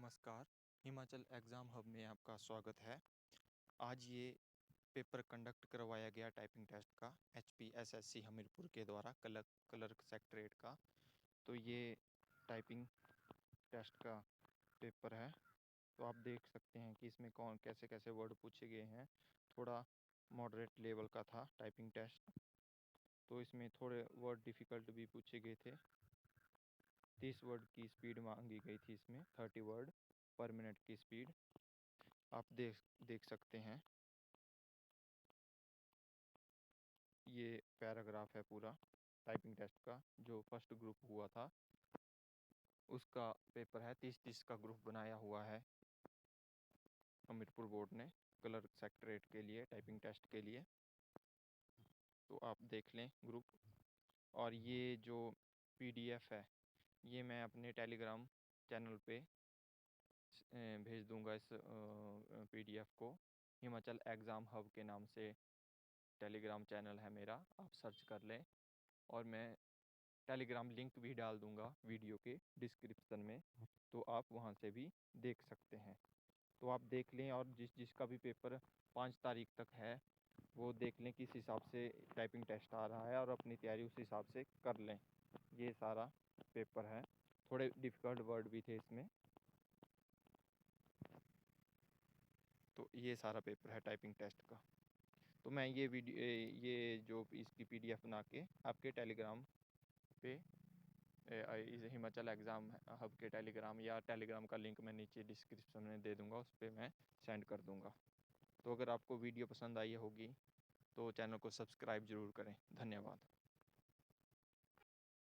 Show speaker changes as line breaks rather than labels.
नमस्कार, Himachal exam hub में आपका स्वागत है। आज ये पेपर कंडक्ट करवाया गया टाइपिंग टेस्ट का HPSSC हमीरपुर के द्वारा क्लर्क सेक्रेटरीट का। तो ये टाइपिंग टेस्ट का पेपर है। तो आप देख सकते हैं कि इसमें कौन कैसे कैसे वर्ड पूछे गए हैं। थोड़ा मॉडरेट लेवल का था टाइपिंग टेस्ट, तो इसमें थोड़े वर्ड डिफ़िकल्ट भी पूछे गए थे। 30 वर्ड की स्पीड मांगी गई थी, इसमें 30 वर्ड पर मिनट की स्पीड आप देख सकते हैं। ये पैराग्राफ है पूरा टाइपिंग टेस्ट का, जो फर्स्ट ग्रुप हुआ था उसका पेपर है। 30-30 का ग्रुप बनाया हुआ है हमीरपुर बोर्ड ने क्लर्क सेक्रेटरीट के लिए, टाइपिंग टेस्ट के लिए। तो आप देख लें ग्रुप। और ये जो PDF है, ये मैं अपने टेलीग्राम चैनल पे भेज दूंगा। इस PDF को हिमाचल एग्ज़ाम हब के नाम से टेलीग्राम चैनल है मेरा, आप सर्च कर लें। और मैं टेलीग्राम लिंक भी डाल दूंगा वीडियो के डिस्क्रिप्शन में, तो आप वहां से भी देख सकते हैं। तो आप देख लें, और जिसका भी पेपर 5 तारीख तक है वो देख लें किस हिसाब से टाइपिंग टेस्ट आ रहा है, और अपनी तैयारी उस हिसाब से कर लें। ये सारा पेपर है, थोड़े डिफ़िकल्ट वर्ड भी थे इसमें। तो ये सारा पेपर है टाइपिंग टेस्ट का। तो मैं ये जो इसकी PDF बना के आपके टेलीग्राम पे इस हिमाचल एग्ज़ाम हब के टेलीग्राम या टेलीग्राम का लिंक मैं नीचे डिस्क्रिप्शन में दे दूंगा, उस पर मैं सेंड कर दूंगा। तो अगर आपको वीडियो पसंद आई होगी तो चैनल को सब्सक्राइब ज़रूर करें। धन्यवाद।